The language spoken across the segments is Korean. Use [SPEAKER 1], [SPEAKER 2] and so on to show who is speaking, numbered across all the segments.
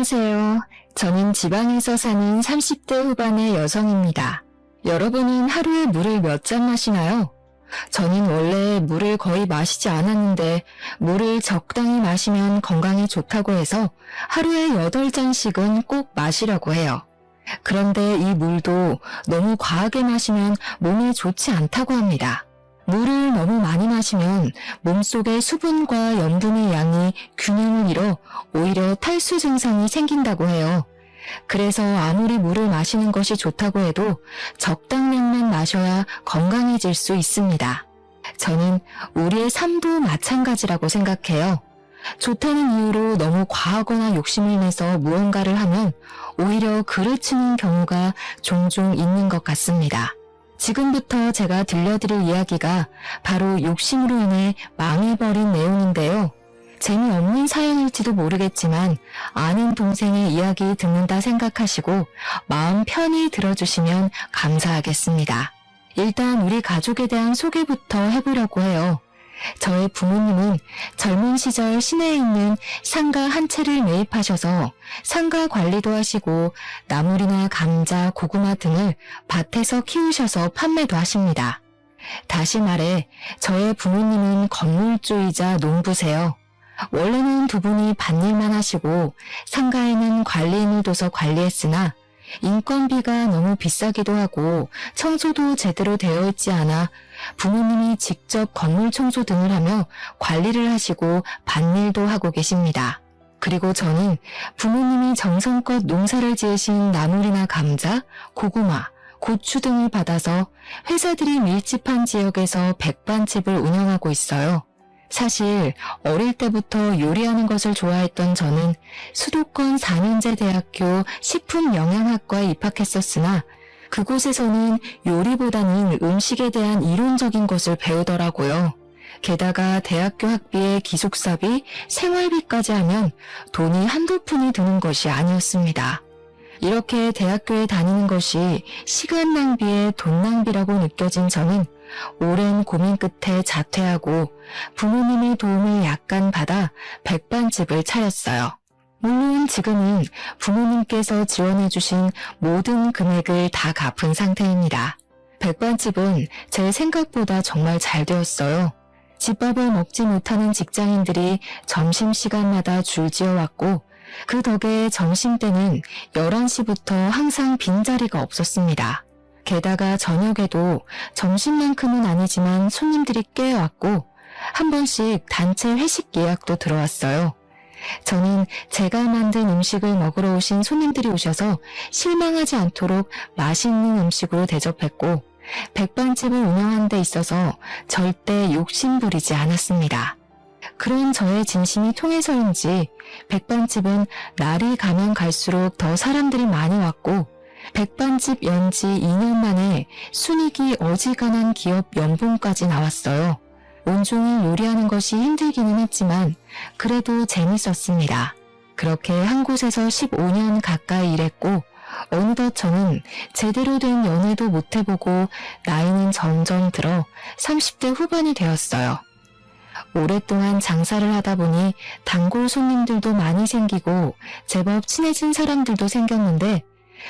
[SPEAKER 1] 안녕하세요. 저는 지방에서 사는 30대 후반의 여성입니다. 여러분은 하루에 물을 몇 잔 마시나요? 저는 원래 물을 거의 마시지 않았는데 물을 적당히 마시면 건강에 좋다고 해서 하루에 8잔씩은 꼭 마시려고 해요. 그런데 이 물도 너무 과하게 마시면 몸에 좋지 않다고 합니다. 물을 너무 많이 마시면 몸속의 수분과 염분의 양이 균형을 잃어 오히려 탈수 증상이 생긴다고 해요. 그래서 아무리 물을 마시는 것이 좋다고 해도 적당량만 마셔야 건강해질 수 있습니다. 저는 우리의 삶도 마찬가지라고 생각해요. 좋다는 이유로 너무 과하거나 욕심을 내서 무언가를 하면 오히려 그르치는 경우가 종종 있는 것 같습니다. 지금부터 제가 들려드릴 이야기가 바로 욕심으로 인해 망해버린 내용인데요. 재미없는 사연일지도 모르겠지만 아는 동생의 이야기 듣는다 생각하시고 마음 편히 들어주시면 감사하겠습니다. 일단 우리 가족에 대한 소개부터 해보려고 해요. 저의 부모님은 젊은 시절 시내에 있는 상가 한 채를 매입하셔서 상가 관리도 하시고 나물이나 감자, 고구마 등을 밭에서 키우셔서 판매도 하십니다. 다시 말해 저의 부모님은 건물주이자 농부세요. 원래는 두 분이 밭일만 하시고 상가에는 관리인을 둬서 관리했으나 인건비가 너무 비싸기도 하고 청소도 제대로 되어 있지 않아 부모님이 직접 건물 청소 등을 하며 관리를 하시고 밭일도 하고 계십니다. 그리고 저는 부모님이 정성껏 농사를 지으신 나물이나 감자, 고구마, 고추 등을 받아서 회사들이 밀집한 지역에서 백반집을 운영하고 있어요. 사실 어릴 때부터 요리하는 것을 좋아했던 저는 수도권 4년제 대학교 식품영양학과에 입학했었으나 그곳에서는 요리보다는 음식에 대한 이론적인 것을 배우더라고요. 게다가 대학교 학비에 기숙사비, 생활비까지 하면 돈이 한두 푼이 드는 것이 아니었습니다. 이렇게 대학교에 다니는 것이 시간 낭비에 돈 낭비라고 느껴진 저는 오랜 고민 끝에 자퇴하고 부모님의 도움을 약간 받아 백반집을 차렸어요. 물론 지금은 부모님께서 지원해주신 모든 금액을 다 갚은 상태입니다. 백반집은 제 생각보다 정말 잘 되었어요. 집밥을 먹지 못하는 직장인들이 점심시간마다 줄지어왔고 그 덕에 점심때는 11시부터 항상 빈자리가 없었습니다. 게다가 저녁에도 점심만큼은 아니지만 손님들이 꽤 왔고 한 번씩 단체 회식 예약도 들어왔어요. 저는 제가 만든 음식을 먹으러 오신 손님들이 오셔서 실망하지 않도록 맛있는 음식으로 대접했고 백반집을 운영하는 데 있어서 절대 욕심 부리지 않았습니다. 그런 저의 진심이 통해서인지 백반집은 날이 가면 갈수록 더 사람들이 많이 왔고 백반집 연지 2년 만에 순이익이 어지간한 기업 연봉까지 나왔어요. 온종일 요리하는 것이 힘들기는 했지만 그래도 재밌었습니다. 그렇게 한 곳에서 15년 가까이 일했고 어느덧 저는 제대로 된 연애도 못 해보고 나이는 점점 들어 30대 후반이 되었어요. 오랫동안 장사를 하다 보니 단골 손님들도 많이 생기고 제법 친해진 사람들도 생겼는데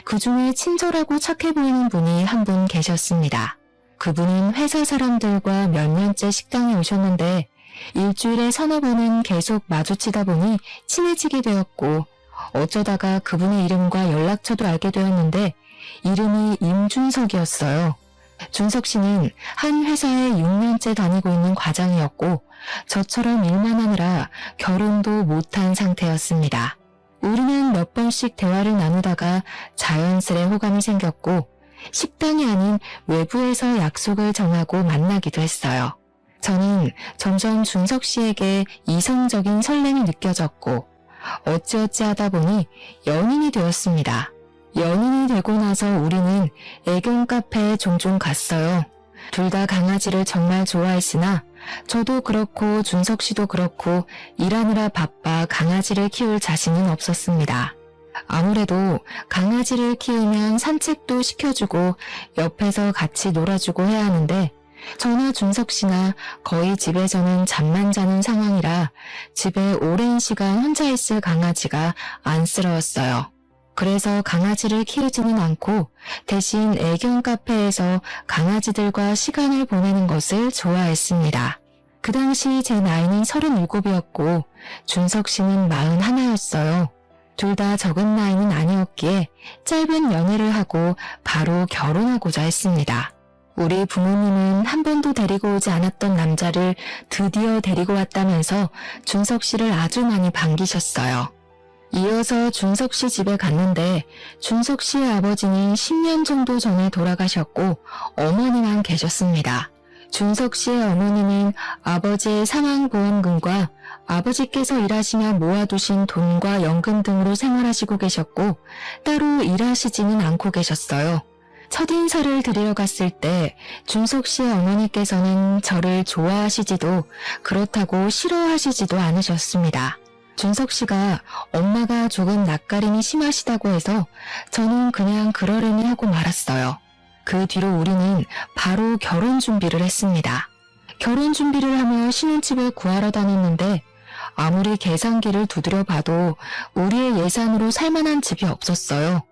[SPEAKER 1] 그 중에 친절하고 착해 보이는 분이 한 분 계셨습니다. 그분은 회사 사람들과 몇 년째 식당에 오셨는데 일주일에 서너 번은 계속 마주치다 보니 친해지게 되었고 어쩌다가 그분의 이름과 연락처도 알게 되었는데 이름이 임준석이었어요. 준석 씨는 한 회사에 6년째 다니고 있는 과장이었고 저처럼 일만 하느라 결혼도 못한 상태였습니다. 우리는 몇 번씩 대화를 나누다가 자연스레 호감이 생겼고 식당이 아닌 외부에서 약속을 정하고 만나기도 했어요. 저는 점점 준석 씨에게 이성적인 설렘이 느껴졌고 어찌어찌 하다 보니 연인이 되었습니다. 연인이 되고 나서 우리는 애견 카페에 종종 갔어요. 둘 다 강아지를 정말 좋아했으나 저도 그렇고 준석 씨도 그렇고 일하느라 바빠 강아지를 키울 자신은 없었습니다. 아무래도 강아지를 키우면 산책도 시켜주고 옆에서 같이 놀아주고 해야 하는데 저나 준석 씨나 거의 집에서는 잠만 자는 상황이라 집에 오랜 시간 혼자 있을 강아지가 안쓰러웠어요. 그래서 강아지를 키우지는 않고 대신 애견 카페에서 강아지들과 시간을 보내는 것을 좋아했습니다. 그 당시 제 나이는 37이었고 준석 씨는 41였어요. 둘 다 적은 나이는 아니었기에 짧은 연애를 하고 바로 결혼하고자 했습니다. 우리 부모님은 한 번도 데리고 오지 않았던 남자를 드디어 데리고 왔다면서 준석 씨를 아주 많이 반기셨어요. 이어서 준석 씨 집에 갔는데 준석 씨의 아버지는 10년 정도 전에 돌아가셨고 어머니만 계셨습니다. 준석 씨의 어머니는 아버지의 사망보험금과 아버지께서 일하시며 모아두신 돈과 연금 등으로 생활하시고 계셨고 따로 일하시지는 않고 계셨어요. 첫인사를 드리러 갔을 때 준석 씨의 어머니께서는 저를 좋아하시지도 그렇다고 싫어하시지도 않으셨습니다. 준석 씨가 엄마가 조금 낯가림이 심하시다고 해서 저는 그냥 그러려니 하고 말았어요. 그 뒤로 우리는 바로 결혼 준비를 했습니다. 결혼 준비를 하며 신혼집을 구하러 다녔는데 아무리 계산기를 두드려 봐도 우리의 예산으로 살만한 집이 없었어요.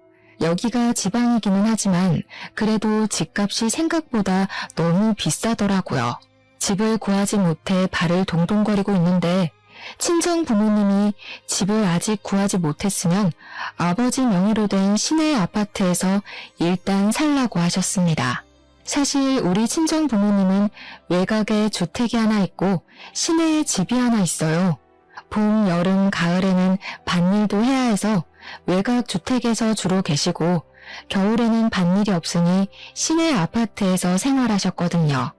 [SPEAKER 1] 여기가 지방이기는 하지만 그래도 집값이 생각보다 너무 비싸더라고요. 집을 구하지 못해 발을 동동거리고 있는데 친정 부모님이 집을 아직 구하지 못했으면 아버지 명의로 된 시내 아파트에서 일단 살라고 하셨습니다. 사실 우리 친정 부모님은 외곽에 주택이 하나 있고 시내에 집이 하나 있어요. 봄, 여름, 가을에는 밭일도 해야 해서 외곽 주택에서 주로 계시고 겨울에는 밭일이 없으니 시내 아파트에서 생활하셨거든요.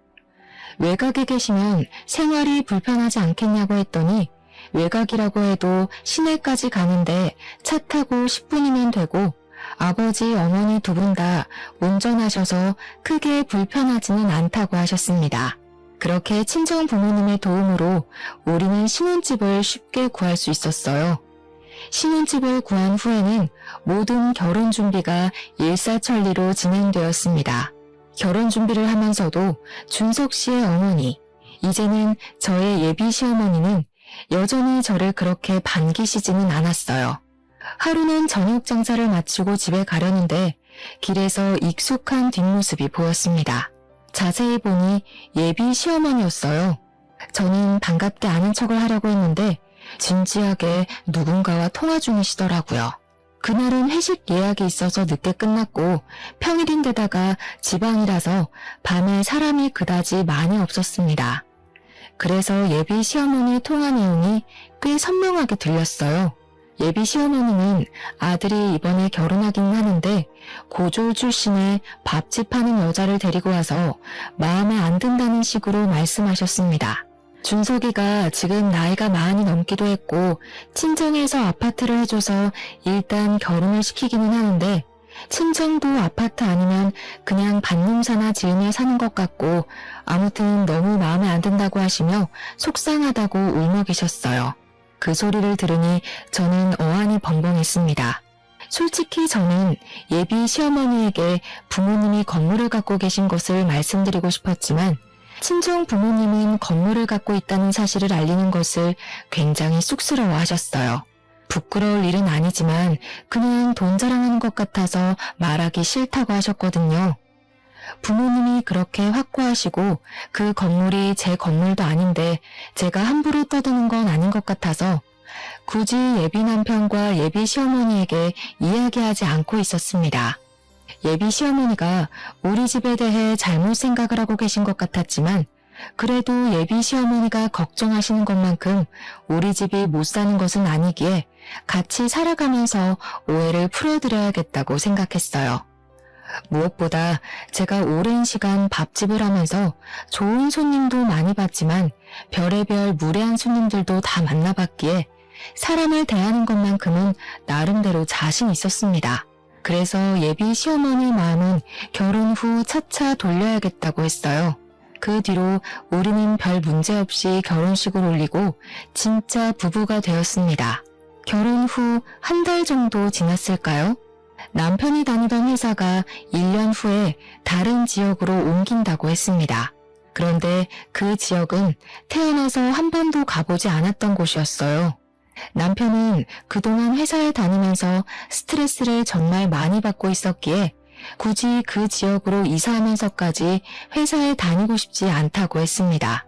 [SPEAKER 1] 외곽에 계시면 생활이 불편하지 않겠냐고 했더니 외곽이라고 해도 시내까지 가는데 차 타고 10분이면 되고 아버지, 어머니 두 분 다 운전하셔서 크게 불편하지는 않다고 하셨습니다. 그렇게 친정 부모님의 도움으로 우리는 신혼집을 쉽게 구할 수 있었어요. 신혼집을 구한 후에는 모든 결혼 준비가 일사천리로 진행되었습니다. 결혼 준비를 하면서도 준석 씨의 어머니, 이제는 저의 예비 시어머니는 여전히 저를 그렇게 반기시지는 않았어요. 하루는 저녁 장사를 마치고 집에 가려는데 길에서 익숙한 뒷모습이 보였습니다. 자세히 보니 예비 시어머니였어요. 저는 반갑게 아는 척을 하려고 했는데 진지하게 누군가와 통화 중이시더라고요. 그날은 회식 예약이 있어서 늦게 끝났고 평일인데다가 지방이라서 밤에 사람이 그다지 많이 없었습니다. 그래서 예비 시어머니 통화 내용이 꽤 선명하게 들렸어요. 예비 시어머니는 아들이 이번에 결혼하기는 하는데 고졸 출신의 밥집 하는 여자를 데리고 와서 마음에 안 든다는 식으로 말씀하셨습니다. 준석이가 지금 나이가 40이 넘기도 했고 친정에서 아파트를 해줘서 일단 결혼을 시키기는 하는데 친정도 아파트 아니면 그냥 밭농사나 지으며 사는 것 같고 아무튼 너무 마음에 안 든다고 하시며 속상하다고 울먹이셨어요. 그 소리를 들으니 저는 어안이 벙벙했습니다. 솔직히 저는 예비 시어머니에게 부모님이 건물을 갖고 계신 것을 말씀드리고 싶었지만 친정 부모님은 건물을 갖고 있다는 사실을 알리는 것을 굉장히 쑥스러워 하셨어요. 부끄러울 일은 아니지만 그냥 돈 자랑하는 것 같아서 말하기 싫다고 하셨거든요. 부모님이 그렇게 확고하시고 그 건물이 제 건물도 아닌데 제가 함부로 떠드는 건 아닌 것 같아서 굳이 예비 남편과 예비 시어머니에게 이야기하지 않고 있었습니다. 예비 시어머니가 우리 집에 대해 잘못 생각을 하고 계신 것 같았지만 그래도 예비 시어머니가 걱정하시는 것만큼 우리 집이 못 사는 것은 아니기에 같이 살아가면서 오해를 풀어드려야겠다고 생각했어요. 무엇보다 제가 오랜 시간 밥집을 하면서 좋은 손님도 많이 봤지만 별의별 무례한 손님들도 다 만나봤기에 사람을 대하는 것만큼은 나름대로 자신 있었습니다. 그래서 예비 시어머니 마음은 결혼 후 차차 돌려야겠다고 했어요. 그 뒤로 우리는 별 문제 없이 결혼식을 올리고 진짜 부부가 되었습니다. 결혼 후 한 달 정도 지났을까요? 남편이 다니던 회사가 1년 후에 다른 지역으로 옮긴다고 했습니다. 그런데 그 지역은 태어나서 한 번도 가보지 않았던 곳이었어요. 남편은 그동안 회사에 다니면서 스트레스를 정말 많이 받고 있었기에 굳이 그 지역으로 이사하면서까지 회사에 다니고 싶지 않다고 했습니다.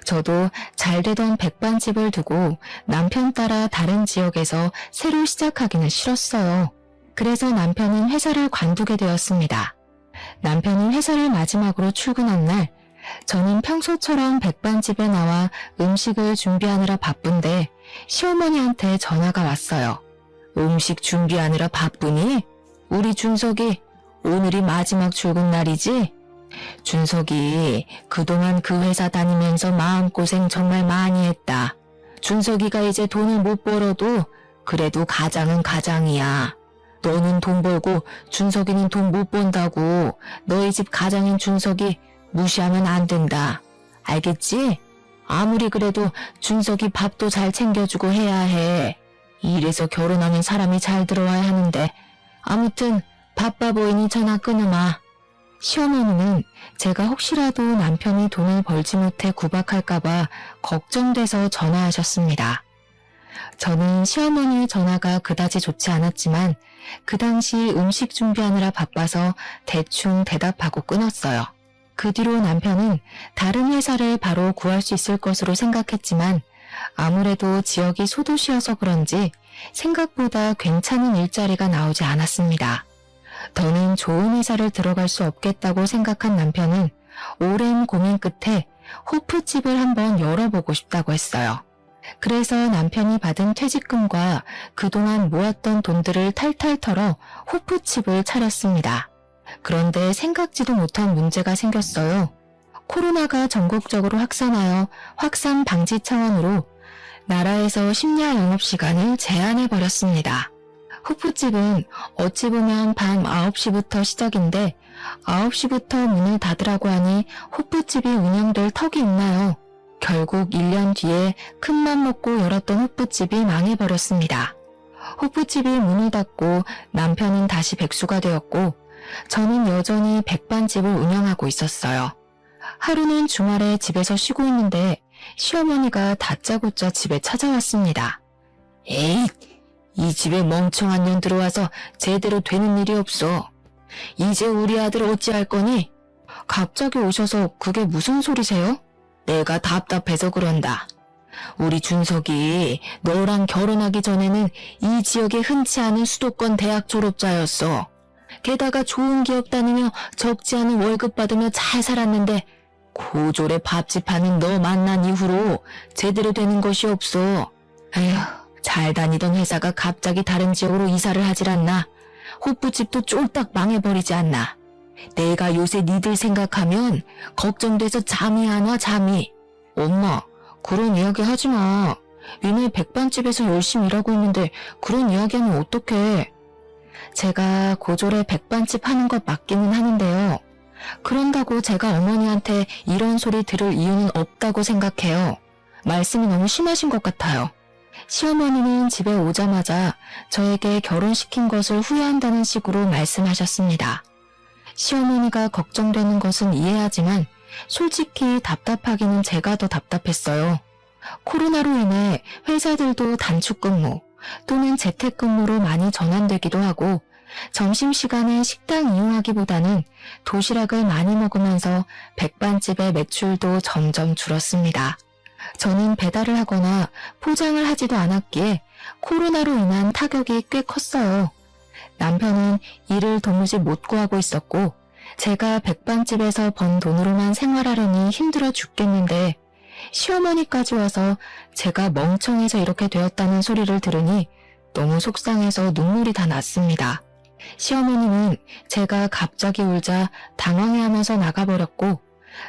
[SPEAKER 1] 저도 잘 되던 백반집을 두고 남편 따라 다른 지역에서 새로 시작하기는 싫었어요. 그래서 남편은 회사를 관두게 되었습니다. 남편이 회사를 마지막으로 출근한 날, 저는 평소처럼 백반집에 나와 음식을 준비하느라 바쁜데 시어머니한테 전화가 왔어요. 음식 준비하느라 바쁘니? 우리 준석이 오늘이 마지막 출근 날이지? 준석이 그동안 그 회사 다니면서 마음고생 정말 많이 했다. 준석이가 이제 돈을 못 벌어도 그래도 가장은 가장이야. 너는 돈 벌고 준석이는 돈 못 번다고 너희 집 가장인 준석이 무시하면 안 된다. 알겠지? 아무리 그래도 준석이 밥도 잘 챙겨주고 해야 해. 이래서 결혼하는 사람이 잘 들어와야 하는데 아무튼 바빠 보이니 전화 끊으마. 시어머니는 제가 혹시라도 남편이 돈을 벌지 못해 구박할까봐 걱정돼서 전화하셨습니다. 저는 시어머니의 전화가 그다지 좋지 않았지만 그 당시 음식 준비하느라 바빠서 대충 대답하고 끊었어요. 그 뒤로 남편은 다른 회사를 바로 구할 수 있을 것으로 생각했지만 아무래도 지역이 소도시여서 그런지 생각보다 괜찮은 일자리가 나오지 않았습니다. 더는 좋은 회사를 들어갈 수 없겠다고 생각한 남편은 오랜 고민 끝에 호프집을 한번 열어보고 싶다고 했어요. 그래서 남편이 받은 퇴직금과 그동안 모았던 돈들을 탈탈 털어 호프집을 차렸습니다. 그런데 생각지도 못한 문제가 생겼어요. 코로나가 전국적으로 확산하여 확산 방지 차원으로 나라에서 심야 영업시간을 제한해버렸습니다. 호프집은 어찌 보면 밤 9시부터 시작인데 9시부터 문을 닫으라고 하니 호프집이 운영될 턱이 있나요? 결국 1년 뒤에 큰맘 먹고 열었던 호프집이 망해버렸습니다. 호프집이 문을 닫고 남편은 다시 백수가 되었고 저는 여전히 백반집을 운영하고 있었어요. 하루는 주말에 집에서 쉬고 있는데 시어머니가 다짜고짜 집에 찾아왔습니다. 에이, 이 집에 멍청한 년 들어와서 제대로 되는 일이 없어. 이제 우리 아들 어찌할 거니? 갑자기 오셔서 그게 무슨 소리세요? 내가 답답해서 그런다. 우리 준석이 너랑 결혼하기 전에는 이 지역에 흔치 않은 수도권 대학 졸업자였어. 게다가 좋은 기업 다니며 적지 않은 월급 받으며 잘 살았는데 고졸의 밥집 하는 너 만난 이후로 제대로 되는 것이 없어. 에휴, 잘 다니던 회사가 갑자기 다른 지역으로 이사를 하질 않나. 호프집도 쫄딱 망해버리지 않나. 내가 요새 니들 생각하면 걱정돼서 잠이 안 와, 잠이. 엄마, 그런 이야기 하지 마. 니네 백반집에서 열심히 일하고 있는데 그런 이야기하면 어떡해. 제가 고졸에 백반집 하는 것 맞기는 하는데요. 그런다고 제가 어머니한테 이런 소리 들을 이유는 없다고 생각해요. 말씀이 너무 심하신 것 같아요. 시어머니는 집에 오자마자 저에게 결혼시킨 것을 후회한다는 식으로 말씀하셨습니다. 시어머니가 걱정되는 것은 이해하지만 솔직히 답답하기는 제가 더 답답했어요. 코로나로 인해 회사들도 단축근무 또는 재택근무로 많이 전환되기도 하고 점심시간에 식당 이용하기보다는 도시락을 많이 먹으면서 백반집의 매출도 점점 줄었습니다. 저는 배달을 하거나 포장을 하지도 않았기에 코로나로 인한 타격이 꽤 컸어요. 남편은 일을 도무지 못 구하고 있었고 제가 백반집에서 번 돈으로만 생활하려니 힘들어 죽겠는데 시어머니까지 와서 제가 멍청해서 이렇게 되었다는 소리를 들으니 너무 속상해서 눈물이 다 났습니다. 시어머니는 제가 갑자기 울자 당황해하면서 나가버렸고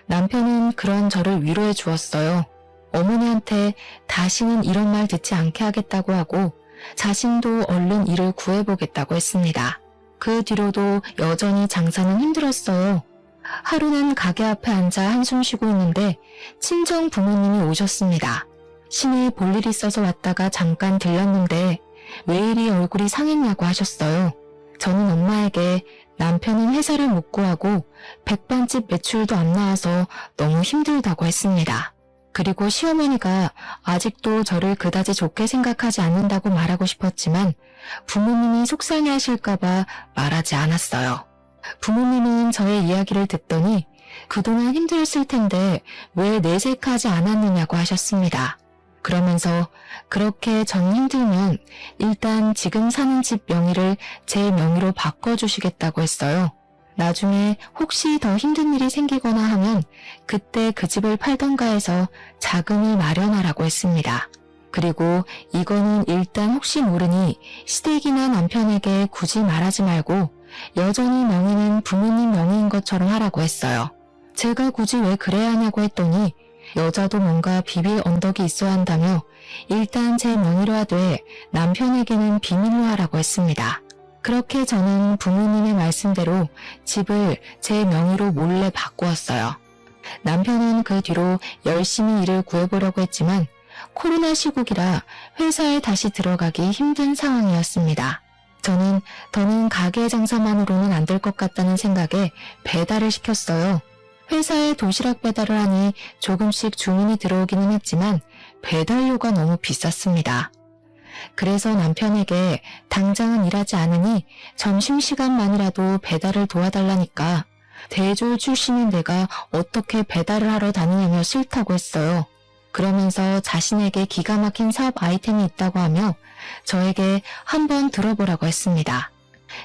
[SPEAKER 1] 남편은 그런 저를 위로해 주었어요. 어머니한테 다시는 이런 말 듣지 않게 하겠다고 하고 자신도 얼른 일을 구해보겠다고 했습니다. 그 뒤로도 여전히 장사는 힘들었어요. 하루는 가게 앞에 앉아 한숨 쉬고 있는데 친정 부모님이 오셨습니다. 시내에 볼 일 있어서 왔다가 잠깐 들렸는데 왜 이리 얼굴이 상했냐고 하셨어요. 저는 엄마에게 남편은 회사를 못 구하고 백반집 매출도 안 나와서 너무 힘들다고 했습니다. 그리고 시어머니가 아직도 저를 그다지 좋게 생각하지 않는다고 말하고 싶었지만 부모님이 속상해 하실까봐 말하지 않았어요. 부모님은 저의 이야기를 듣더니 그동안 힘들었을 텐데 왜 내색하지 않았느냐고 하셨습니다. 그러면서 그렇게 전 힘들면 일단 지금 사는 집 명의를 제 명의로 바꿔주시겠다고 했어요. 나중에 혹시 더 힘든 일이 생기거나 하면 그때 그 집을 팔던가 해서 자금을 마련하라고 했습니다. 그리고 이거는 일단 혹시 모르니 시댁이나 남편에게 굳이 말하지 말고 여전히 명의는 부모님 명의인 것처럼 하라고 했어요. 제가 굳이 왜 그래야 하냐고 했더니 여자도 뭔가 비빌 언덕이 있어야 한다며 일단 제 명의로 하되 남편에게는 비밀로 하라고 했습니다. 그렇게 저는 부모님의 말씀대로 집을 제 명의로 몰래 바꾸었어요. 남편은 그 뒤로 열심히 일을 구해보려고 했지만 코로나 시국이라 회사에 다시 들어가기 힘든 상황이었습니다. 저는 더는 가게 장사만으로는 안 될 것 같다는 생각에 배달을 시켰어요. 회사에 도시락 배달을 하니 조금씩 주문이 들어오기는 했지만 배달료가 너무 비쌌습니다. 그래서 남편에게 당장은 일하지 않으니 점심시간만이라도 배달을 도와달라니까 대졸 출신인 내가 어떻게 배달을 하러 다니냐며 싫다고 했어요. 그러면서 자신에게 기가 막힌 사업 아이템이 있다고 하며 저에게 한번 들어보라고 했습니다.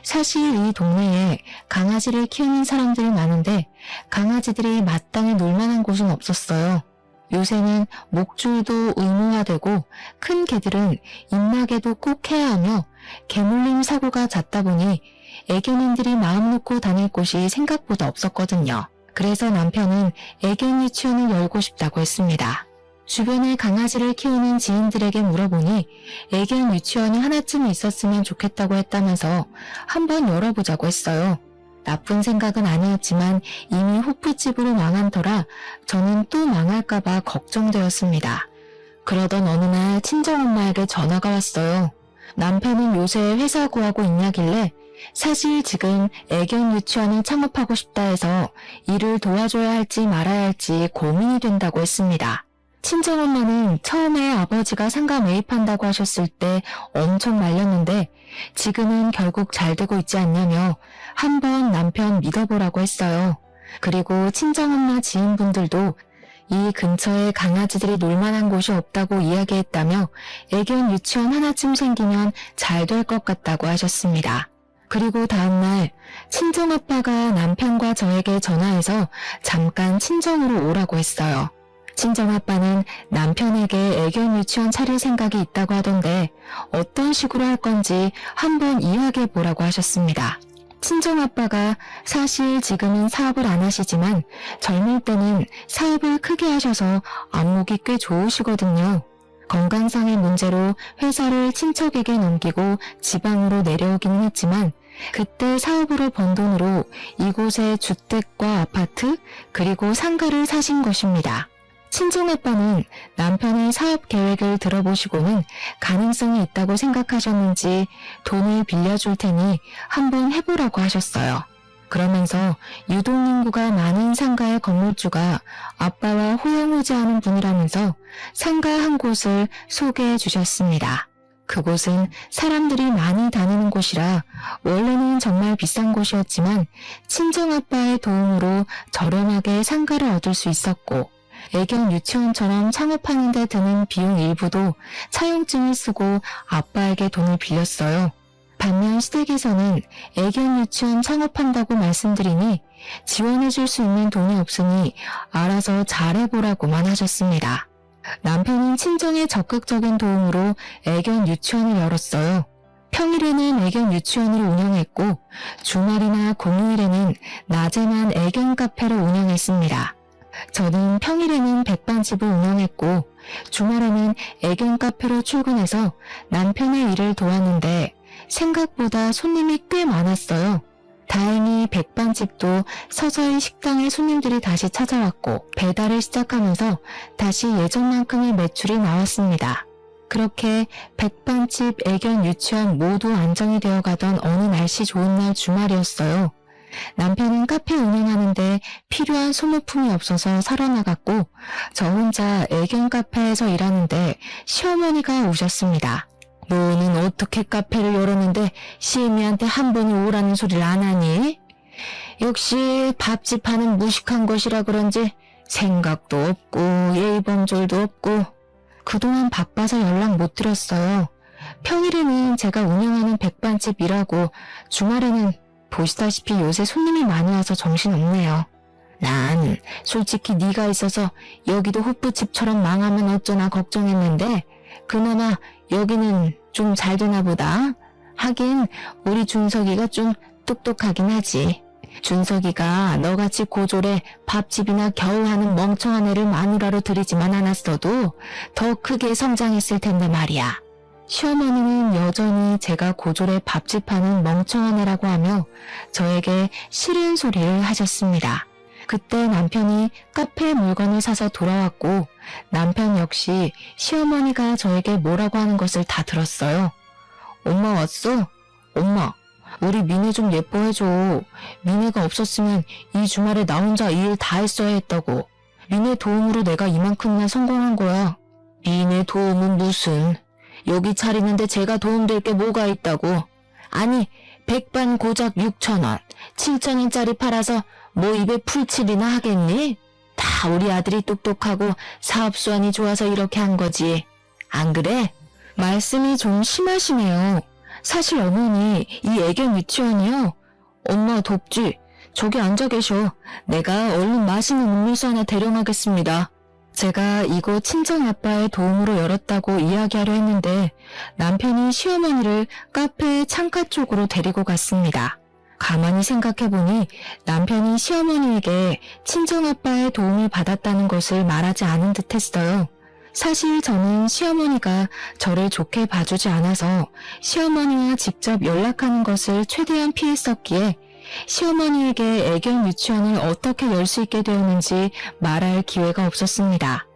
[SPEAKER 1] 사실 이 동네에 강아지를 키우는 사람들이 많은데 강아지들이 마땅히 놀만한 곳은 없었어요. 요새는 목줄도 의무화되고 큰 개들은 입마개도 꼭 해야 하며 개물림 사고가 잦다 보니 애견인들이 마음 놓고 다닐 곳이 생각보다 없었거든요. 그래서 남편은 애견 유치원을 열고 싶다고 했습니다. 주변에 강아지를 키우는 지인들에게 물어보니 애견 유치원이 하나쯤 있었으면 좋겠다고 했다면서 한번 열어보자고 했어요. 나쁜 생각은 아니었지만 이미 호프집으로 망한 터라 저는 또 망할까봐 걱정되었습니다. 그러던 어느 날 친정엄마에게 전화가 왔어요. 남편은 요새 회사 구하고 있냐길래 사실 지금 애견 유치원을 창업하고 싶다 해서 일을 도와줘야 할지 말아야 할지 고민이 된다고 했습니다. 친정엄마는 처음에 아버지가 상가 매입한다고 하셨을 때 엄청 말렸는데 지금은 결국 잘 되고 있지 않냐며 한번 남편 믿어보라고 했어요. 그리고 친정엄마 지인분들도 이 근처에 강아지들이 놀만한 곳이 없다고 이야기했다며 애견 유치원 하나쯤 생기면 잘 될 것 같다고 하셨습니다. 그리고 다음날 친정아빠가 남편과 저에게 전화해서 잠깐 친정으로 오라고 했어요. 친정아빠는 남편에게 애견 유치원 차릴 생각이 있다고 하던데 어떤 식으로 할 건지 한번 이야기해 보라고 하셨습니다. 친정아빠가 사실 지금은 사업을 안 하시지만 젊을 때는 사업을 크게 하셔서 안목이 꽤 좋으시거든요. 건강상의 문제로 회사를 친척에게 넘기고 지방으로 내려오기는 했지만 그때 사업으로 번 돈으로 이곳에 주택과 아파트 그리고 상가를 사신 것입니다. 친정아빠는 남편의 사업 계획을 들어보시고는 가능성이 있다고 생각하셨는지 돈을 빌려줄 테니 한번 해보라고 하셨어요. 그러면서 유동인구가 많은 상가의 건물주가 아빠와 호영호재하는 분이라면서 상가 한 곳을 소개해 주셨습니다. 그곳은 사람들이 많이 다니는 곳이라 원래는 정말 비싼 곳이었지만 친정아빠의 도움으로 저렴하게 상가를 얻을 수 있었고 애견 유치원처럼 창업하는 데 드는 비용 일부도 차용증을 쓰고 아빠에게 돈을 빌렸어요. 반면 시댁에서는 애견 유치원 창업한다고 말씀드리니 지원해줄 수 있는 돈이 없으니 알아서 잘해보라고만 하셨습니다. 남편은 친정의 적극적인 도움으로 애견 유치원을 열었어요. 평일에는 애견 유치원을 운영했고 주말이나 공휴일에는 낮에만 애견 카페를 운영했습니다. 저는 평일에는 백반집을 운영했고 주말에는 애견 카페로 출근해서 남편의 일을 도왔는데 생각보다 손님이 꽤 많았어요. 다행히 백반집도 서서히 식당에 손님들이 다시 찾아왔고 배달을 시작하면서 다시 예전만큼의 매출이 나왔습니다. 그렇게 백반집, 애견 유치원 모두 안정이 되어가던 어느 날씨 좋은 날 주말이었어요. 남편은 카페 운영하는데 필요한 소모품이 없어서 살아나갔고 저 혼자 애견 카페에서 일하는데 시어머니가 오셨습니다. 너는 어떻게 카페를 열었는데 시애미한테 한 번이 오라는 소리를 안 하니? 역시 밥집 하는 무식한 것이라 그런지 생각도 없고 예의범절도 없고 그동안 바빠서 연락 못 드렸어요. 평일에는 제가 운영하는 백반집 일하고 주말에는 보시다시피 요새 손님이 많이 와서 정신없네요. 난 솔직히 네가 있어서 여기도 호프집처럼 망하면 어쩌나 걱정했는데 그나마 여기는 좀 잘 되나 보다. 하긴 우리 준석이가 좀 똑똑하긴 하지. 준석이가 너같이 고졸에 밥집이나 겨우 하는 멍청한 애를 마누라로 들이지만 않았어도 더 크게 성장했을 텐데 말이야. 시어머니는 여전히 제가 고졸에 밥집 하는 멍청한 애라고 하며 저에게 싫은 소리를 하셨습니다. 그때 남편이 카페 물건을 사서 돌아왔고 남편 역시 시어머니가 저에게 뭐라고 하는 것을 다 들었어요. 엄마 왔어? 엄마, 우리 미네 좀 예뻐해줘. 미네가 없었으면 이 주말에 나 혼자 이 일 다 했어야 했다고. 미네 도움으로 내가 이만큼이나 성공한 거야. 미네 도움은 무슨. 여기 차리는데 제가 도움될 게 뭐가 있다고. 아니, 백반 고작 6,000원, 7,000원짜리 팔아서 뭐 입에 풀칠이나 하겠니? 다 우리 아들이 똑똑하고 사업수완이 좋아서 이렇게 한 거지. 안 그래? 말씀이 좀 심하시네요. 사실 어머니, 이 애견 유치원이요. 엄마 덥지? 저기 앉아 계셔. 내가 얼른 맛있는 음료수 하나 대령하겠습니다. 제가 이곳 친정아빠의 도움으로 열었다고 이야기하려 했는데 남편이 시어머니를 카페 창가 쪽으로 데리고 갔습니다. 가만히 생각해보니 남편이 시어머니에게 친정아빠의 도움을 받았다는 것을 말하지 않은 듯 했어요. 사실 저는 시어머니가 저를 좋게 봐주지 않아서 시어머니와 직접 연락하는 것을 최대한 피했었기에 시어머니에게 애견 유치원을 어떻게 열 수 있게 되었는지 말할 기회가 없었습니다.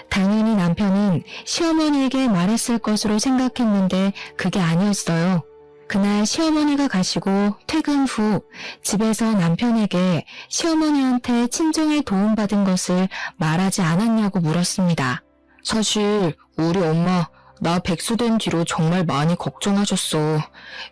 [SPEAKER 1] 당연히 남편은 시어머니에게 말했을 것으로 생각했는데 그게 아니었어요. 그날 시어머니가 가시고 퇴근 후 집에서 남편에게 시어머니한테 친정에 도움받은 것을 말하지 않았냐고 물었습니다. 사실 우리 엄마 나 백수된 뒤로 정말 많이 걱정하셨어.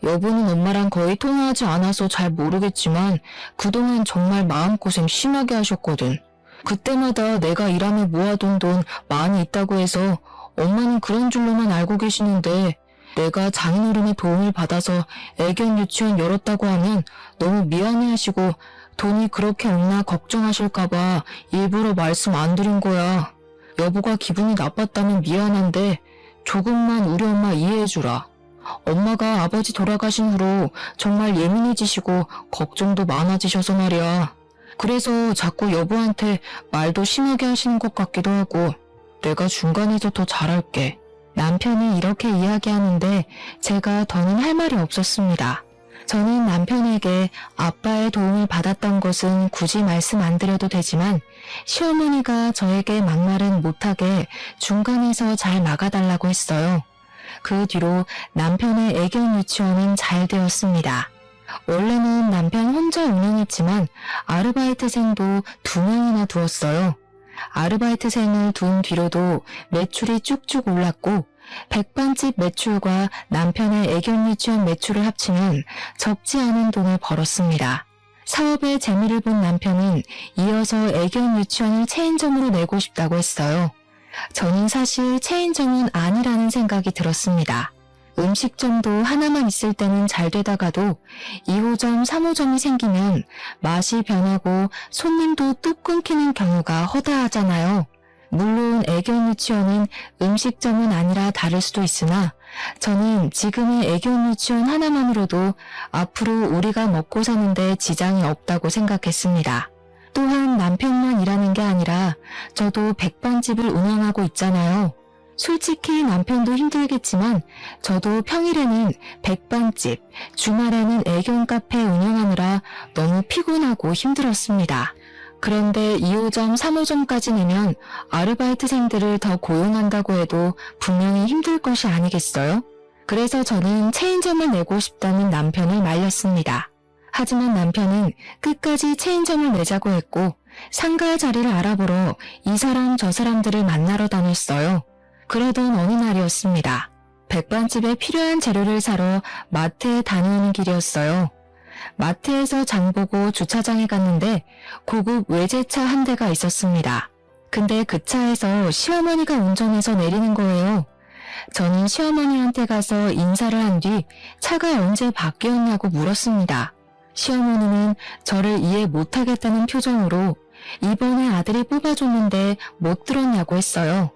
[SPEAKER 1] 여보는 엄마랑 거의 통화하지 않아서 잘 모르겠지만 그동안 정말 마음고생 심하게 하셨거든. 그때마다 내가 일하며 모아둔 돈 많이 있다고 해서 엄마는 그런 줄로만 알고 계시는데 내가 장인어른의 도움을 받아서 애견 유치원 열었다고 하면 너무 미안해하시고 돈이 그렇게 없나 걱정하실까봐 일부러 말씀 안 드린 거야. 여보가 기분이 나빴다면 미안한데 조금만 우리 엄마 이해해주라. 엄마가 아버지 돌아가신 후로 정말 예민해지시고 걱정도 많아지셔서 말이야. 그래서 자꾸 여보한테 말도 심하게 하시는 것 같기도 하고 내가 중간에서 더 잘할게. 남편이 이렇게 이야기하는데 제가 더는 할 말이 없었습니다. 저는 남편에게 아빠의 도움을 받았던 것은 굳이 말씀 안 드려도 되지만 시어머니가 저에게 막말은 못하게 중간에서 잘 막아달라고 했어요. 그 뒤로 남편의 애견 유치원은 잘 되었습니다. 원래는 남편 혼자 운영했지만 아르바이트생도 2명이나 두었어요. 아르바이트생을 둔 뒤로도 매출이 쭉쭉 올랐고 백반집 매출과 남편의 애견 유치원 매출을 합치면 적지 않은 돈을 벌었습니다. 사업에 재미를 본 남편은 이어서 애견 유치원을 체인점으로 내고 싶다고 했어요. 저는 사실 체인점은 아니라는 생각이 들었습니다. 음식점도 하나만 있을 때는 잘 되다가도 2호점, 3호점이 생기면 맛이 변하고 손님도 뚝 끊기는 경우가 허다하잖아요. 물론 애견 유치원은 음식점은 아니라 다를 수도 있으나 저는 지금의 애견 유치원 하나만으로도 앞으로 우리가 먹고 사는데 지장이 없다고 생각했습니다. 또한 남편만 일하는 게 아니라 저도 백반집을 운영하고 있잖아요. 솔직히 남편도 힘들겠지만 저도 평일에는 백반집, 주말에는 애견 카페 운영하느라 너무 피곤하고 힘들었습니다. 그런데 2호점, 3호점까지 내면 아르바이트생들을 더 고용한다고 해도 분명히 힘들 것이 아니겠어요? 그래서 저는 체인점을 내고 싶다는 남편을 말렸습니다. 하지만 남편은 끝까지 체인점을 내자고 했고 상가 자리를 알아보러 이 사람 저 사람들을 만나러 다녔어요. 그러던 어느 날이었습니다. 백반집에 필요한 재료를 사러 마트에 다녀오는 길이었어요. 마트에서 장보고 주차장에 갔는데 고급 외제차 한 대가 있었습니다. 근데 그 차에서 시어머니가 운전해서 내리는 거예요. 저는 시어머니한테 가서 인사를 한 뒤 차가 언제 바뀌었냐고 물었습니다. 시어머니는 저를 이해 못하겠다는 표정으로 이번에 아들이 뽑아줬는데 못 들었냐고 했어요.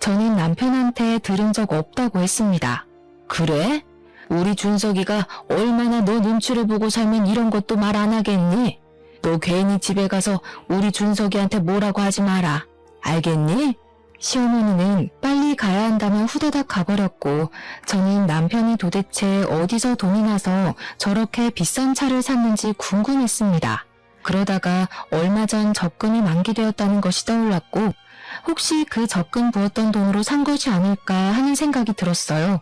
[SPEAKER 1] 저는 남편한테 들은 적 없다고 했습니다. 그래? 우리 준석이가 얼마나 너 눈치를 보고 살면 이런 것도 말 안 하겠니? 너 괜히 집에 가서 우리 준석이한테 뭐라고 하지 마라. 알겠니? 시어머니는 빨리 가야 한다며 후다닥 가버렸고 저는 남편이 도대체 어디서 돈이 나서 저렇게 비싼 차를 샀는지 궁금했습니다. 그러다가 얼마 전 적금이 만기되었다는 것이 떠올랐고 혹시 그 적금 부었던 돈으로 산 것이 아닐까 하는 생각이 들었어요.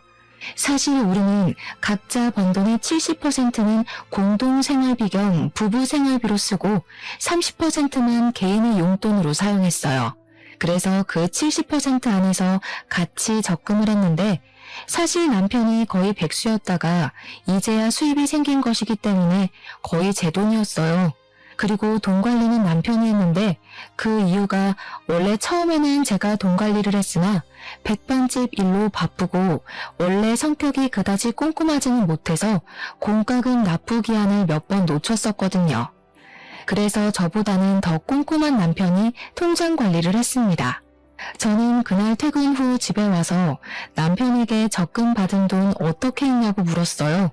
[SPEAKER 1] 사실 우리는 각자 번 돈의 70%는 공동생활비 겸 부부생활비로 쓰고 30%만 개인의 용돈으로 사용했어요. 그래서 그 70% 안에서 같이 적금을 했는데 사실 남편이 거의 백수였다가 이제야 수입이 생긴 것이기 때문에 거의 제 돈이었어요. 그리고 돈 관리는 남편이 했는데 그 이유가 원래 처음에는 제가 돈 관리를 했으나 백반집 일로 바쁘고 원래 성격이 그다지 꼼꼼하지는 못해서 공과금 납부 기한을 몇 번 놓쳤었거든요. 그래서 저보다는 더 꼼꼼한 남편이 통장 관리를 했습니다. 저는 그날 퇴근 후 집에 와서 남편에게 적금 받은 돈 어떻게 했냐고 물었어요.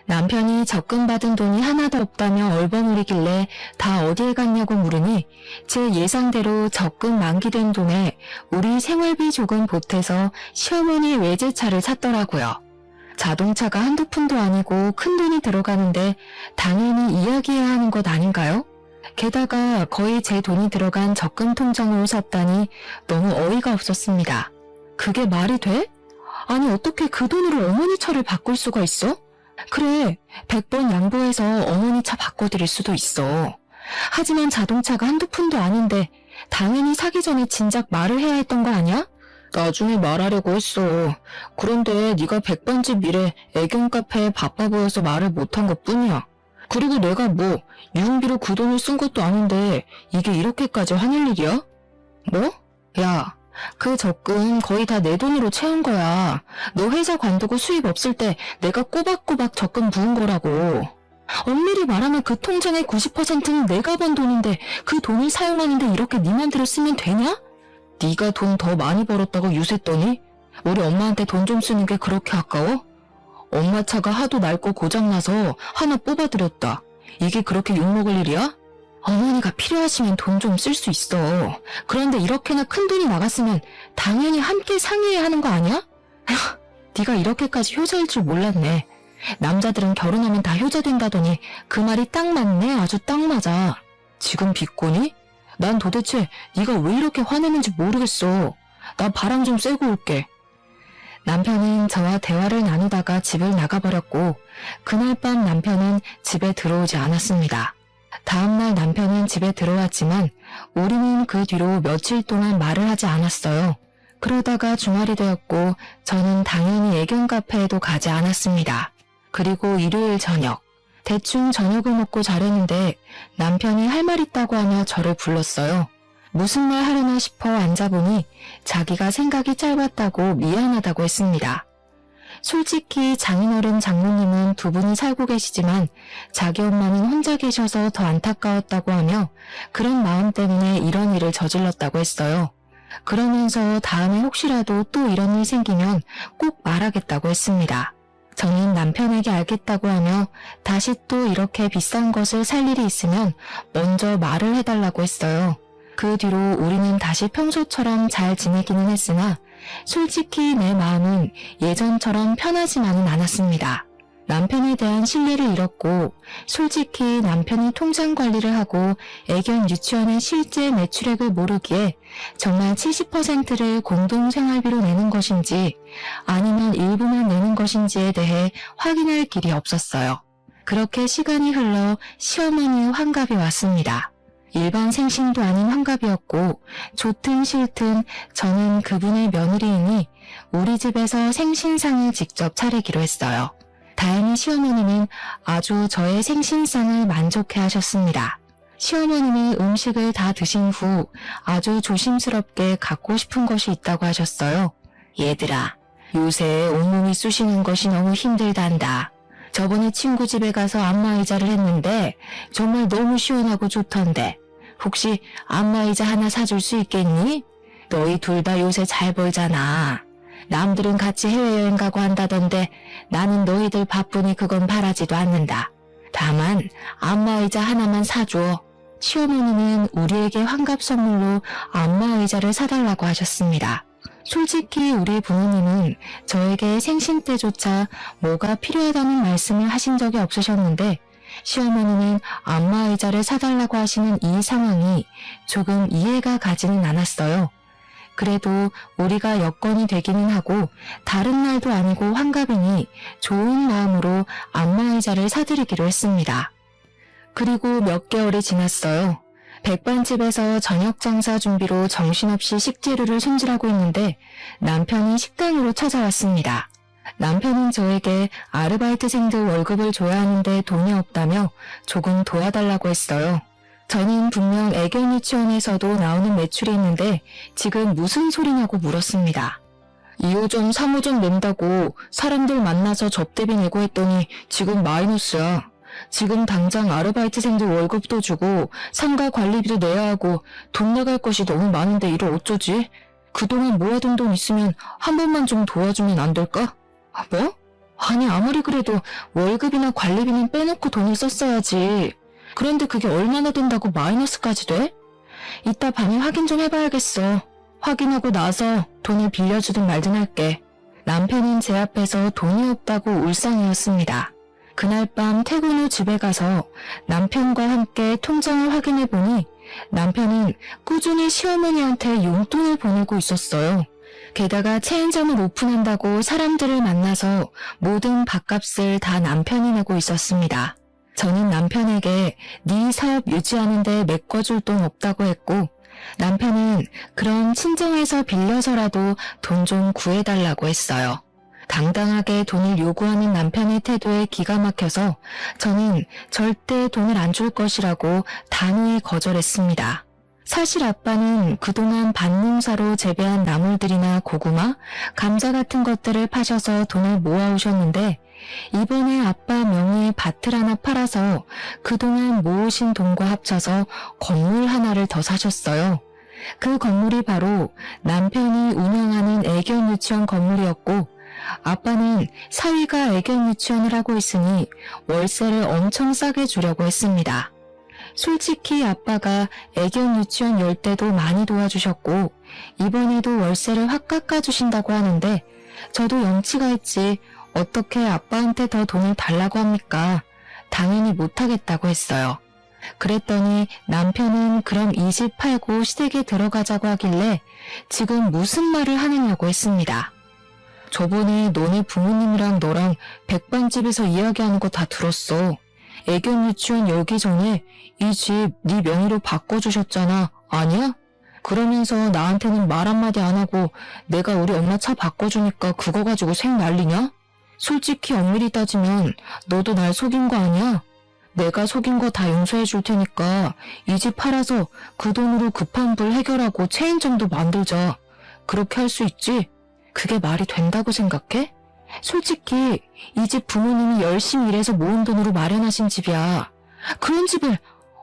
[SPEAKER 1] 남편이 적금 받은 돈이 하나도 없다며 얼버무리길래 다 어디에 갔냐고 물으니 제 예상대로 적금 만기된 돈에 우리 생활비 조금 보태서 시어머니 외제차를 샀더라고요. 자동차가 한두 푼도 아니고 큰 돈이 들어가는데 당연히 이야기해야 하는 것 아닌가요? 게다가 거의 제 돈이 들어간 적금 통장으로 샀다니 너무 어이가 없었습니다. 그게 말이 돼? 아니 어떻게 그 돈으로 어머니 차를 바꿀 수가 있어? 그래, 100번 양보해서 어머니 차 바꿔드릴 수도 있어. 하지만 자동차가 한두 푼도 아닌데 당연히 사기 전에 진작 말을 해야 했던 거 아니야? 나중에 말하려고 했어. 그런데 네가 백반집 일에 애견 카페에 바빠 보여서 말을 못한 것뿐이야. 그리고 내가 뭐 유흥비로 그 돈을 쓴 것도 아닌데 이게 이렇게까지 화낼 일이야? 뭐? 야, 그 적금 거의 다 내 돈으로 채운 거야. 너 회사 관두고 수입 없을 때 내가 꼬박꼬박 적금 부은 거라고. 엄밀히 말하면 그 통장의 90%는 내가 번 돈인데 그 돈을 사용하는데 이렇게 네 맘대로 쓰면 되냐? 네가 돈 더 많이 벌었다고 유세했더니 우리 엄마한테 돈 좀 쓰는 게 그렇게 아까워? 엄마 차가 하도 낡고 고장나서 하나 뽑아드렸다. 이게 그렇게 욕먹을 일이야? 어머니가 필요하시면 돈 좀 쓸 수 있어. 그런데 이렇게나 큰 돈이 나갔으면 당연히 함께 상의해야 하는 거 아니야? 네가 이렇게까지 효자일 줄 몰랐네. 남자들은 결혼하면 다 효자 된다더니 그 말이 딱 맞네. 아주 딱 맞아. 지금 비꼬니? 난 도대체 네가 왜 이렇게 화내는지 모르겠어. 나 바람 좀 쐬고 올게. 남편은 저와 대화를 나누다가 집을 나가버렸고 그날 밤 남편은 집에 들어오지 않았습니다. 다음날 남편은 집에 들어왔지만 우리는 그 뒤로 며칠 동안 말을 하지 않았어요. 그러다가 주말이 되었고 저는 당연히 애견 카페에도 가지 않았습니다. 그리고 일요일 저녁, 대충 저녁을 먹고 자려는데 남편이 할 말 있다고 하며 저를 불렀어요. 무슨 말 하려나 싶어 앉아보니 자기가 생각이 짧았다고 미안하다고 했습니다. 솔직히 장인어른 장모님은 두 분이 살고 계시지만 자기 엄마는 혼자 계셔서 더 안타까웠다고 하며 그런 마음 때문에 이런 일을 저질렀다고 했어요. 그러면서 다음에 혹시라도 또 이런 일 생기면 꼭 말하겠다고 했습니다. 저는 남편에게 알겠다고 하며 다시 또 이렇게 비싼 것을 살 일이 있으면 먼저 말을 해달라고 했어요. 그 뒤로 우리는 다시 평소처럼 잘 지내기는 했으나 솔직히 내 마음은 예전처럼 편하지만은 않았습니다. 남편에 대한 신뢰를 잃었고 솔직히 남편이 통장 관리를 하고 애견 유치원의 실제 매출액을 모르기에 정말 70%를 공동생활비로 내는 것인지 아니면 일부만 내는 것인지에 대해 확인할 길이 없었어요. 그렇게 시간이 흘러 시어머니의 환갑이 왔습니다. 일반 생신도 아닌 환갑이었고 좋든 싫든 저는 그분의 며느리이니 우리 집에서 생신상을 직접 차리기로 했어요. 다행히 시어머니는 아주 저의 생신상을 만족해 하셨습니다. 시어머니는 음식을 다 드신 후 아주 조심스럽게 갖고 싶은 것이 있다고 하셨어요. 얘들아, 요새 온몸이 쑤시는 것이 너무 힘들단다. 저번에 친구 집에 가서 안마의자를 했는데 정말 너무 시원하고 좋던데 혹시 안마의자 하나 사줄 수 있겠니? 너희 둘 다 요새 잘 벌잖아. 남들은 같이 해외여행 가고 한다던데 나는 너희들 바쁘니 그건 바라지도 않는다. 다만 안마의자 하나만 사줘. 시어머니는 우리에게 환갑 선물로 안마의자를 사달라고 하셨습니다. 솔직히 우리 부모님은 저에게 생신 때조차 뭐가 필요하다는 말씀을 하신 적이 없으셨는데 시어머니는 안마의자를 사달라고 하시는 이 상황이 조금 이해가 가지는 않았어요. 그래도 우리가 여건이 되기는 하고 다른 날도 아니고 환갑이니 좋은 마음으로 안마의자를 사드리기로 했습니다. 그리고 몇 개월이 지났어요. 백반집에서 저녁 장사 준비로 정신없이 식재료를 손질하고 있는데 남편이 식당으로 찾아왔습니다. 남편은 저에게 아르바이트생들 월급을 줘야 하는데 돈이 없다며 조금 도와달라고 했어요. 저는 분명 애견 유치원에서도 나오는 매출이 있는데 지금 무슨 소리냐고 물었습니다. 2호점, 3호점 낸다고 사람들 만나서 접대비 내고 했더니 지금 마이너스야. 지금 당장 아르바이트생들 월급도 주고 상가 관리비도 내야 하고 돈 나갈 것이 너무 많은데 이를 어쩌지? 그동안 모아둔 돈 있으면 한 번만 좀 도와주면 안 될까? 뭐? 아니 아무리 그래도 월급이나 관리비는 빼놓고 돈을 썼어야지. 그런데 그게 얼마나 된다고 마이너스까지 돼? 이따 밤에 확인 좀 해봐야겠어. 확인하고 나서 돈을 빌려주든 말든 할게. 남편은 제 앞에서 돈이 없다고 울상이었습니다. 그날 밤 퇴근 후 집에 가서 남편과 함께 통장을 확인해보니 남편은 꾸준히 시어머니한테 용돈을 보내고 있었어요. 게다가 체인점을 오픈한다고 사람들을 만나서 모든 밥값을 다 남편이 내고 있었습니다. 저는 남편에게 네 사업 유지하는데 메꿔줄 돈 없다고 했고 남편은 그럼 친정에서 빌려서라도 돈 좀 구해달라고 했어요. 당당하게 돈을 요구하는 남편의 태도에 기가 막혀서 저는 절대 돈을 안 줄 것이라고 단호히 거절했습니다. 사실 아빠는 그동안 밭농사로 재배한 나물들이나 고구마, 감자 같은 것들을 파셔서 돈을 모아오셨는데 이번에 아빠 명의의 밭을 하나 팔아서 그동안 모으신 돈과 합쳐서 건물 하나를 더 사셨어요. 그 건물이 바로 남편이 운영하는 애견 유치원 건물이었고 아빠는 사위가 애견 유치원을 하고 있으니 월세를 엄청 싸게 주려고 했습니다. 솔직히 아빠가 애견 유치원 열 때도 많이 도와주셨고 이번에도 월세를 확 깎아주신다고 하는데 저도 염치가 있지 어떻게 아빠한테 더 돈을 달라고 합니까? 당연히 못하겠다고 했어요. 그랬더니 남편은 그럼 이 집 팔고 시댁에 들어가자고 하길래 지금 무슨 말을 하느냐고 했습니다. 저번에 너네 부모님이랑 너랑 백반집에서 이야기하는 거 다 들었어. 애견 유치원 열기 전에 이 집 네 명의로 바꿔주셨잖아. 아니야? 그러면서 나한테는 말 한마디 안 하고 내가 우리 엄마 차 바꿔주니까 그거 가지고 생 난리냐? 솔직히 엄밀히 따지면 너도 날 속인 거 아니야? 내가 속인 거 다 용서해 줄 테니까 이 집 팔아서 그 돈으로 급한 불 해결하고 체인점도 만들자. 그렇게 할 수 있지? 그게 말이 된다고 생각해? 솔직히 이 집 부모님이 열심히 일해서 모은 돈으로 마련하신 집이야. 그런 집을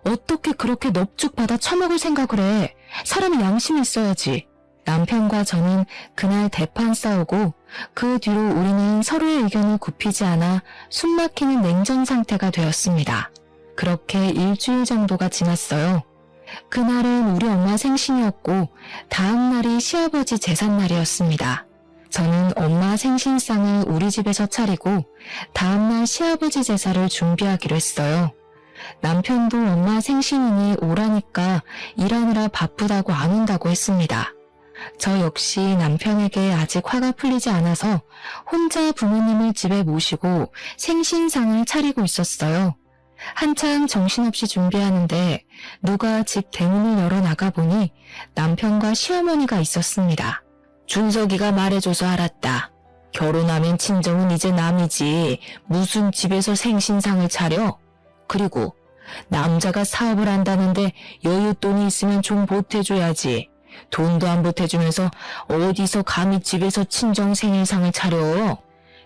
[SPEAKER 1] 어떻게 그렇게 넙죽 받아 처먹을 생각을 해. 사람이 양심이 있어야지. 남편과 저는 그날 대판 싸우고 그 뒤로 우리는 서로의 의견을 굽히지 않아 숨막히는 냉전 상태가 되었습니다. 그렇게 일주일 정도가 지났어요. 그날은 우리 엄마 생신이었고 다음 날이 시아버지 제삿날이었습니다. 저는 엄마 생신상을 우리 집에서 차리고 다음날 시아버지 제사를 준비하기로 했어요. 남편도 엄마 생신이니 오라니까 일하느라 바쁘다고 안 온다고 했습니다. 저 역시 남편에게 아직 화가 풀리지 않아서 혼자 부모님을 집에 모시고 생신상을 차리고 있었어요. 한창 정신없이 준비하는데 누가 집 대문을 열어 나가보니 남편과 시어머니가 있었습니다. 준석이가 말해줘서 알았다. 결혼하면 친정은 이제 남이지 무슨 집에서 생신상을 차려? 그리고 남자가 사업을 한다는데 여윳돈이 있으면 좀 보태줘야지. 돈도 안 보태주면서 어디서 감히 집에서 친정 생일상을 차려?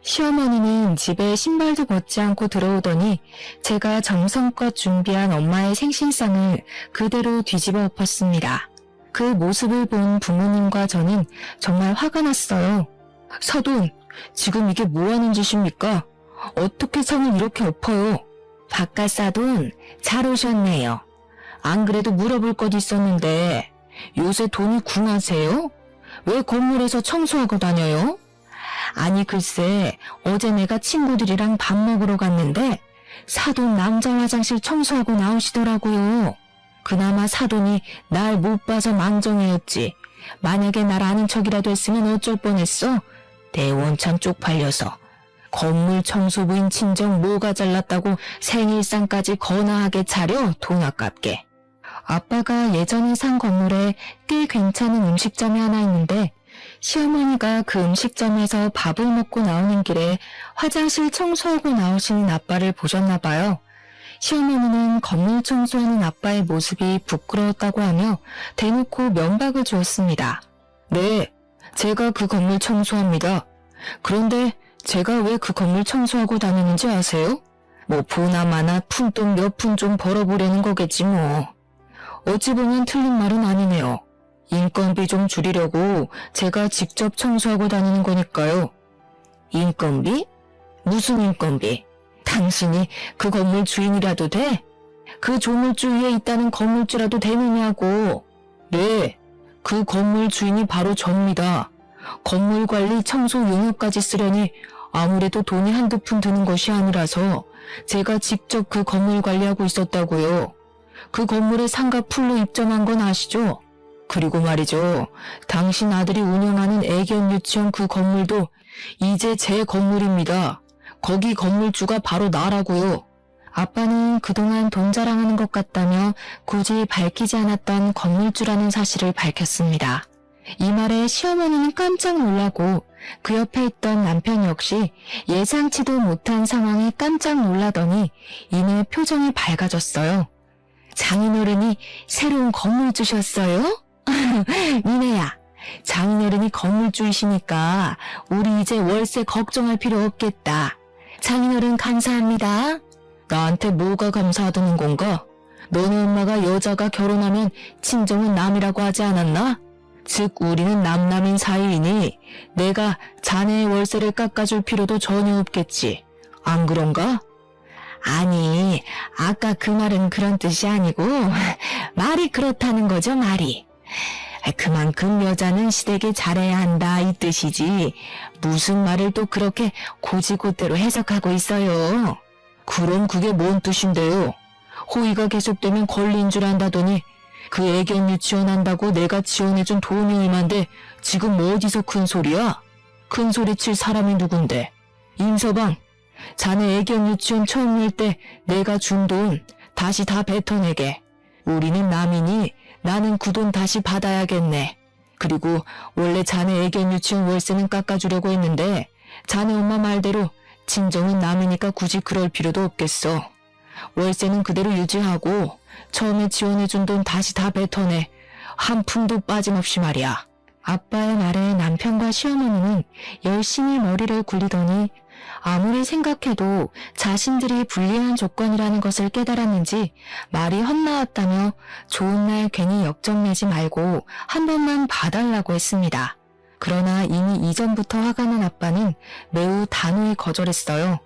[SPEAKER 1] 시어머니는 집에 신발도 벗지 않고 들어오더니 제가 정성껏 준비한 엄마의 생신상을 그대로 뒤집어 엎었습니다. 그 모습을 본 부모님과 저는 정말 화가 났어요. 사돈, 지금 이게 뭐하는 짓입니까? 어떻게 상을 이렇게 엎어요? 바깥 사돈, 잘 오셨네요. 안 그래도 물어볼 것 있었는데 요새 돈이 궁하세요? 왜 건물에서 청소하고 다녀요? 아니 글쎄 어제 내가 친구들이랑 밥 먹으러 갔는데 사돈 남자 화장실 청소하고 나오시더라고요. 그나마 사돈이 날 못 봐서 망정이었지. 만약에 날 아는 척이라도 했으면 어쩔 뻔했어? 대원참 쪽팔려서. 건물 청소부인 친정 뭐가 잘났다고 생일상까지 거나하게 차려 돈 아깝게. 아빠가 예전에 산 건물에 꽤 괜찮은 음식점이 하나 있는데 시어머니가 그 음식점에서 밥을 먹고 나오는 길에 화장실 청소하고 나오시는 아빠를 보셨나 봐요. 시어머니는 건물 청소하는 아빠의 모습이 부끄러웠다고 하며 대놓고 면박을 주었습니다. 네, 제가 그 건물 청소합니다. 그런데 제가 왜 그 건물 청소하고 다니는지 아세요? 뭐 보나마나 푼돈 몇 푼 좀 벌어보려는 거겠지 뭐. 어찌 보면 틀린 말은 아니네요. 인건비 좀 줄이려고 제가 직접 청소하고 다니는 거니까요. 인건비? 무슨 인건비? 당신이 그 건물 주인이라도 돼? 그 조물주 위에 있다는 건물주라도 되느냐고. 네, 그 건물 주인이 바로 접니다. 건물 관리 청소 용역까지 쓰려니 아무래도 돈이 한두 푼 드는 것이 아니라서 제가 직접 그 건물 관리하고 있었다고요. 그 건물에 상가 풀로 입점한 건 아시죠? 그리고 말이죠. 당신 아들이 운영하는 애견 유치원 그 건물도 이제 제 건물입니다. 거기 건물주가 바로 나라고요. 아빠는 그동안 돈 자랑하는 것 같다며 굳이 밝히지 않았던 건물주라는 사실을 밝혔습니다. 이 말에 시어머니는 깜짝 놀라고 그 옆에 있던 남편 역시 예상치도 못한 상황에 깜짝 놀라더니 이내 표정이 밝아졌어요. 장인어른이 새로운 건물주셨어요? 니네야, 장인어른이 건물주이시니까 우리 이제 월세 걱정할 필요 없겠다. 장인어른 감사합니다. 나한테 뭐가 감사하다는 건가? 너네 엄마가 여자가 결혼하면 친정은 남이라고 하지 않았나? 즉 우리는 남남인 사이이니 내가 자네의 월세를 깎아줄 필요도 전혀 없겠지. 안 그런가? 아니, 아까 그 말은 그런 뜻이 아니고 말이 그렇다는 거죠, 말이. 그만큼 여자는 시댁에 잘해야 한다 이 뜻이지 무슨 말을 또 그렇게 고지고대로 해석하고 있어요. 그럼 그게 뭔 뜻인데요? 호의가 계속되면 권리인 줄 안다더니 그 애견 유치원 한다고 내가 지원해준 돈이 얼만데 지금 뭐 어디서 큰 소리야? 큰 소리 칠 사람이 누군데? 임서방, 자네 애견 유치원 처음 열 때 내가 준 돈 다시 다 뱉어내게. 우리는 남이니 나는 그 돈 다시 받아야겠네. 그리고 원래 자네 애견 유치원 월세는 깎아주려고 했는데 자네 엄마 말대로 친정은 남이니까 굳이 그럴 필요도 없겠어. 월세는 그대로 유지하고 처음에 지원해준 돈 다시 다 뱉어내. 한 푼도 빠짐없이 말이야. 아빠의 말에 남편과 시어머니는 열심히 머리를 굴리더니 아무리 생각해도 자신들이 불리한 조건이라는 것을 깨달았는지 말이 헛나왔다며 좋은 날 괜히 역정내지 말고 한 번만 봐달라고 했습니다. 그러나 이미 이전부터 화가 난 아빠는 매우 단호히 거절했어요.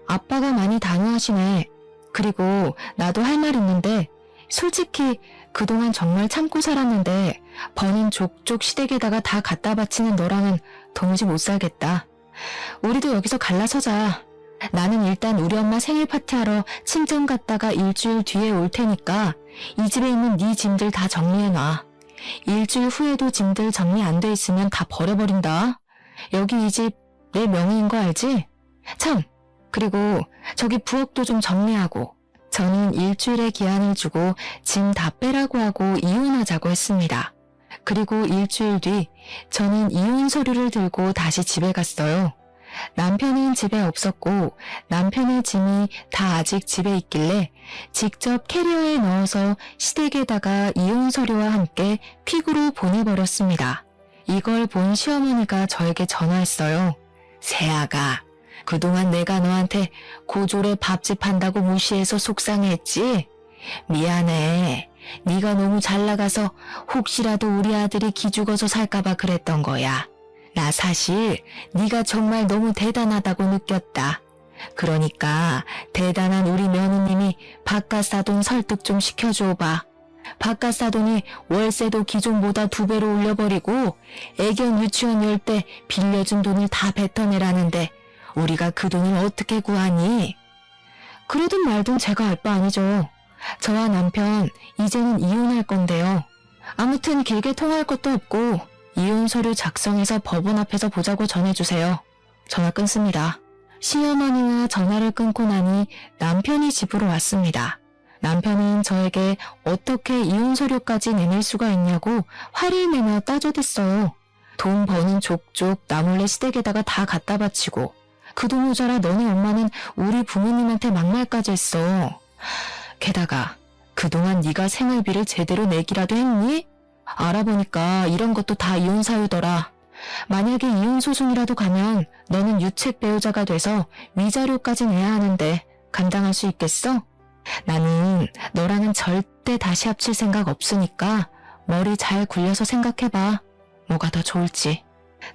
[SPEAKER 1] 아빠가 많이 단호하시네. 그리고 나도 할 말 있는데 솔직히 그동안 정말 참고 살았는데 버nin 족족 시댁에다가 다 갖다 바치는 너랑은 도무지 못 살겠다. 우리도 여기서 갈라서자. 나는 일단 우리 엄마 생일 파티하러 친정 갔다가 일주일 뒤에 올 테니까 이 집에 있는 네 짐들 다 정리해놔. 일주일 후에도 짐들 정리 안 돼 있으면 다 버려버린다. 여기 이 집 내 명의인 거 알지? 참, 그리고 저기 부엌도 좀 정리하고. 저는 일주일의 기한을 주고 짐 다 빼라고 하고 이혼하자고 했습니다. 그리고 일주일 뒤 저는 이혼 서류를 들고 다시 집에 갔어요. 남편은 집에 없었고 남편의 짐이 다 아직 집에 있길래 직접 캐리어에 넣어서 시댁에다가 이혼 서류와 함께 퀵으로 보내버렸습니다. 이걸 본 시어머니가 저에게 전화했어요. 세아가, 그동안 내가 너한테 고졸에 밥집 한다고 무시해서 속상했지? 미안해. 네가 너무 잘 나가서 혹시라도 우리 아들이 기죽어서 살까봐 그랬던 거야. 나 사실 네가 정말 너무 대단하다고 느꼈다. 그러니까 대단한 우리 며느님이 바깥사돈 설득 좀 시켜줘봐. 바깥사돈이 월세도 기존보다 2배로 올려버리고 애견 유치원 열 때 빌려준 돈을 다 뱉어내라는데 우리가 그 돈을 어떻게 구하니? 그러든 말든 제가 알 바 아니죠. 저와 남편 이제는 이혼할 건데요. 아무튼 길게 통화할 것도 없고 이혼 서류 작성해서 법원 앞에서 보자고 전해주세요. 전화 끊습니다. 시어머니와 전화를 끊고 나니 남편이 집으로 왔습니다. 남편은 저에게 어떻게 이혼 서류까지 내밀 수가 있냐고 화를 내며 따져댔어요. 돈 버는 족족 나 몰래 시댁에다가 다 갖다 바치고 그 돈 모자라 너네 엄마는 우리 부모님한테 막말까지 했어. 게다가 그동안 네가 생활비를 제대로 내기라도 했니? 알아보니까 이런 것도 다 이혼 사유더라. 만약에 이혼 소송이라도 가면 너는 유책 배우자가 돼서 위자료까지 내야 하는데 감당할 수 있겠어? 나는 너랑은 절대 다시 합칠 생각 없으니까 머리 잘 굴려서 생각해봐. 뭐가 더 좋을지.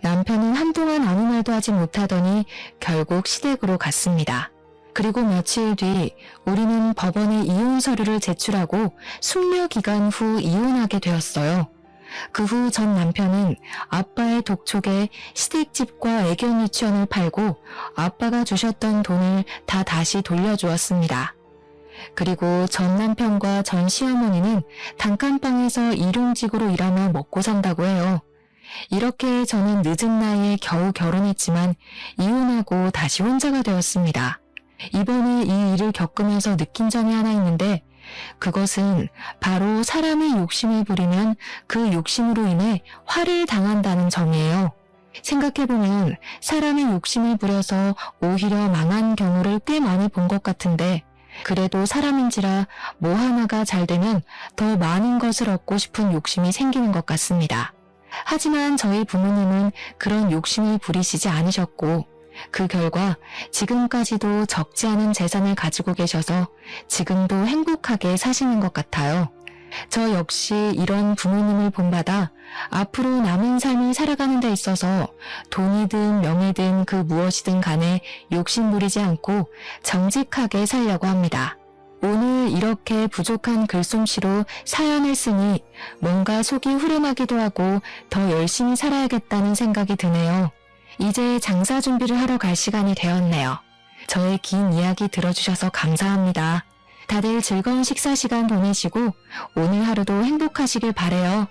[SPEAKER 1] 남편은 한동안 아무 말도 하지 못하더니 결국 시댁으로 갔습니다. 그리고 며칠 뒤 우리는 법원에 이혼 서류를 제출하고 숙려 기간 후 이혼하게 되었어요. 그 후 전 남편은 아빠의 독촉에 시댁집과 애견 유치원을 팔고 아빠가 주셨던 돈을 다 다시 돌려주었습니다. 그리고 전 남편과 전 시어머니는 단칸방에서 일용직으로 일하며 먹고 산다고 해요. 이렇게 저는 늦은 나이에 겨우 결혼했지만 이혼하고 다시 혼자가 되었습니다. 이번에 이 일을 겪으면서 느낀 점이 하나 있는데 그것은 바로 사람의 욕심을 부리면 그 욕심으로 인해 화를 당한다는 점이에요. 생각해보면 사람의 욕심을 부려서 오히려 망한 경우를 꽤 많이 본 것 같은데 그래도 사람인지라 뭐 하나가 잘 되면 더 많은 것을 얻고 싶은 욕심이 생기는 것 같습니다. 하지만 저희 부모님은 그런 욕심을 부리시지 않으셨고 그 결과 지금까지도 적지 않은 재산을 가지고 계셔서 지금도 행복하게 사시는 것 같아요. 저 역시 이런 부모님을 본받아 앞으로 남은 삶을 살아가는 데 있어서 돈이든 명예든 그 무엇이든 간에 욕심 부리지 않고 정직하게 살려고 합니다. 오늘 이렇게 부족한 글솜씨로 사연을 쓰니 뭔가 속이 후련하기도 하고 더 열심히 살아야겠다는 생각이 드네요. 이제 장사 준비를 하러 갈 시간이 되었네요. 저의 긴 이야기 들어주셔서 감사합니다. 다들 즐거운 식사 시간 보내시고 오늘 하루도 행복하시길 바래요.